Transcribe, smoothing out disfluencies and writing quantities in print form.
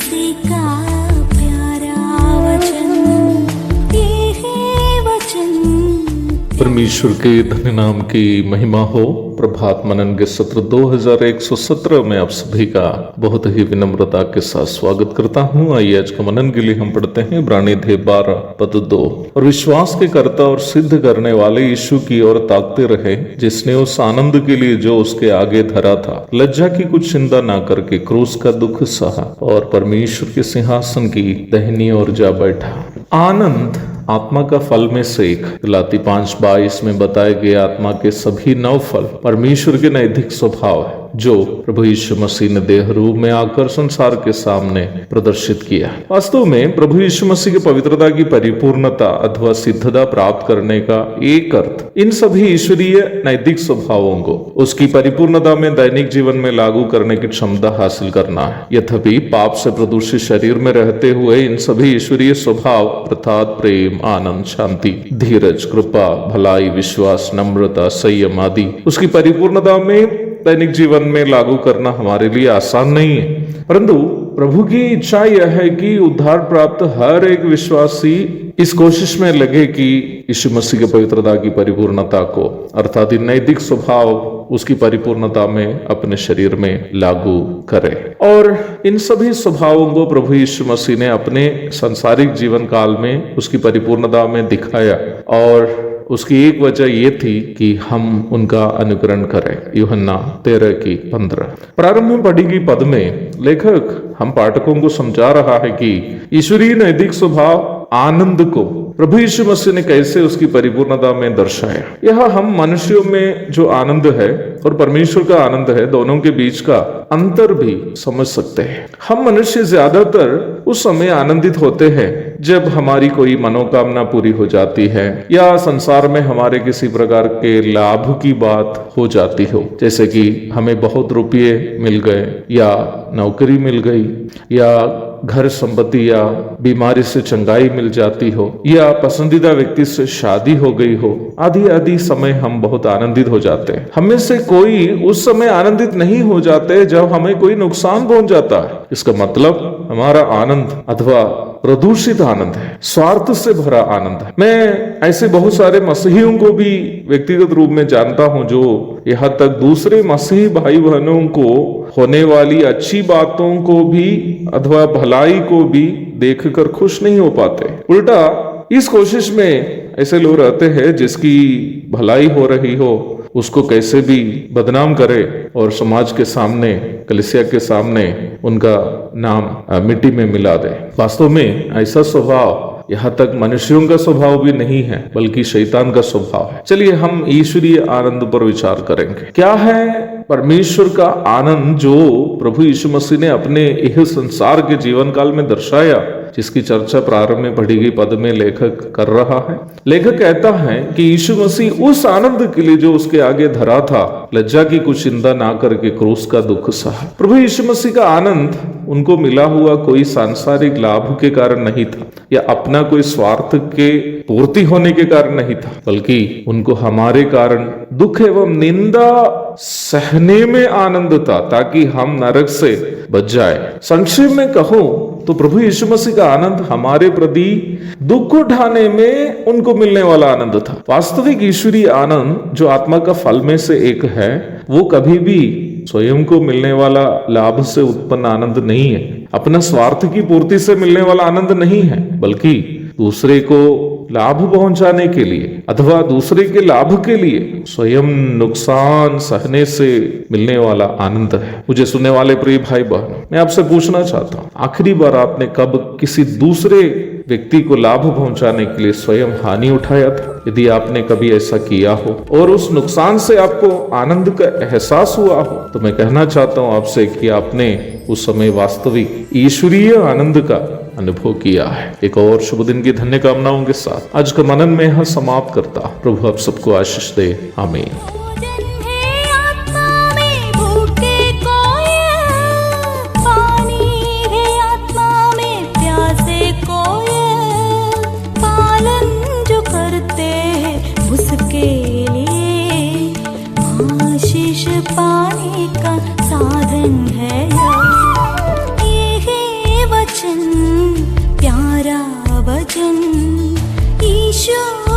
तुलसी का प्यारा वचन, ये है वचन। परमेश्वर के धन्य नाम की महिमा हो। प्रभात मनन के सत्र 2117 में आप सभी का बहुत ही विनम्रता के साथ स्वागत करता हूँ। आइए आज का मनन के लिए हम पढ़ते हैं इब्रानी अध्याय 12 पद 2। और विश्वास के कर्ता और सिद्ध करने वाले यीशु की ओर ताकते रहे, जिसने उस आनंद के लिए जो उसके आगे धरा था, लज्जा की कुछ चिंता ना करके क्रूस का दुख सहा और परमेश्वर के सिंहासन की दाहिनी ओर जा बैठा। आनंद आत्मा का फल में से एक। गलाती 5:22 में बताए गए आत्मा के सभी 9 फल परमेश्वर के नैतिक स्वभाव है, जो प्रभु यीशु मसीह ने देह रूप में आकर संसार के सामने प्रदर्शित किया। वास्तव में प्रभु यीशु मसीह की पवित्रता की परिपूर्णता अथवा सिद्धता प्राप्त करने का एक अर्थ इन सभी ईश्वरीय नैतिक स्वभावों को उसकी परिपूर्णता में दैनिक जीवन में लागू करने की क्षमता हासिल करना है। यद्यपि पाप से प्रदूषित शरीर में रहते हुए इन सभी ईश्वरीय स्वभाव अर्थात प्रेम, आनंद, शांति, धीरज, कृपा, भलाई, विश्वास, नम्रता, संयम आदि उसकी परिपूर्णता में दैनिक जीवन में लागू करना हमारे लिए आसान नहीं है। परंतु प्रभु की इच्छा यह है कि उद्धार प्राप्त हर एक विश्वासी इस कोशिश में लगे कि यीशु मसीह की पवित्रता की परिपूर्णता को अर्थात नैतिक स्वभाव उसकी परिपूर्णता में अपने शरीर में लागू करे। और इन सभी स्वभावों को प्रभु यीशु मसीह ने अपने सांसारिक जीवन काल में उसकी परिपूर्णता में दिखाया, और उसकी एक वजह ये थी कि हम उनका अनुकरण करें। यूहन्ना 13:15। प्रारंभ में पढ़ी गई पद में लेखक हम पाठकों को समझा रहा है कि ईश्वरीय नैतिक स्वभाव आनंद को प्रभु यीशु मसीह ने कैसे उसकी परिपूर्णता में दर्शाया। यह हम मनुष्यों में जो आनंद है और परमेश्वर का आनंद है, दोनों के बीच का अंतर भी समझ सकते हैं। हम मनुष्य ज्यादातर उस समय आनंदित होते हैं जब हमारी कोई मनोकामना पूरी हो जाती है या संसार में हमारे किसी प्रकार के लाभ की बात हो जाती हो, जैसे कि हमें बहुत रुपये मिल गए या नौकरी मिल गई या घर संपत्ति या बीमारी से चंगाई मिल जाती हो या पसंदीदा व्यक्ति से शादी हो गई हो, आदि आदि समय हम बहुत आनंदित हो जाते हैं। हमें से कोई उस समय आनंदित नहीं हो जाते जब हमें कोई नुकसान पहुंच जाता है। इसका मतलब हमारा आनंद अथवा प्रदूषित आनंद है, स्वार्थ से भरा आनंद है। मैं ऐसे बहुत सारे मसीहियों को भी व्यक्तिगत रूप में जानता हूं जो यहाँ तक दूसरे मसीही भाई बहनों को होने वाली अच्छी बातों को भी अथवा भलाई को भी देखकर खुश नहीं हो पाते। उल्टा इस कोशिश में ऐसे लोग रहते हैं जिसकी भलाई हो रही हो उसको कैसे भी बदनाम करे और समाज के सामने, कलीसिया के सामने उनका नाम मिट्टी में मिला दे। वास्तव में ऐसा स्वभाव यहाँ तक मनुष्यों का स्वभाव भी नहीं है, बल्कि शैतान का स्वभाव है। चलिए हम ईश्वरीय आनंद पर विचार करेंगे। क्या है परमेश्वर का आनंद जो प्रभु यीशु मसीह ने अपने यह संसार के जीवन काल में दर्शाया, जिसकी चर्चा प्रारंभ में पढ़ी गई पद में लेखक कर रहा है। लेखक कहता है कि यीशु मसीह उस आनंद के लिए जो उसके आगे धरा था, लज्जा की कुछ चिंता ना करके क्रूस का दुख सहा। प्रभु यीशु मसीह का आनंद उनको मिला हुआ कोई सांसारिक लाभ के कारण नहीं था या अपना कोई स्वार्थ के पूर्ति होने के कारण नहीं था, बल्कि उनको हमारे कारण दुख एवं निंदा सहने में आनंद था, ताकि हम नरक से बच जाए। संक्षेप में कहूं तो प्रभु यीशु मसीह का आनंद हमारे प्रति दुख उठाने में उनको मिलने वाला आनंद था। वास्तविक ईश्वरीय आनंद जो आत्मा का फल में से एक है, वो कभी भी स्वयं को मिलने वाला लाभ से उत्पन्न आनंद नहीं है, अपना स्वार्थ की पूर्ति से मिलने वाला आनंद नहीं है, बल्कि दूसरे को लाभ पहुंचाने के लिए अथवा दूसरे के लाभ के लिए स्वयं नुकसान सहने से मिलने वाला आनंद है। मुझे सुनने वाले प्रिय भाई बहन, मैं आपसे पूछना चाहता हूँ, आखिरी बार आपने कब किसी दूसरे व्यक्ति को लाभ पहुंचाने के लिए स्वयं हानि उठाया था? यदि आपने कभी ऐसा किया हो और उस नुकसान से आपको आनंद का एहसास हुआ हो, तो मैं कहना चाहता हूँ आपसे कि आपने उस समय वास्तविक ईश्वरीय आनंद का अनुभव किया है। एक और शुभ दिन की धन्य कामनाओं के साथ आज का मनन में यह समाप्त करता। प्रभु आप सबको आशीष दे। आमीन। पाने का साधन है, ये है प्यारा वचन ईशो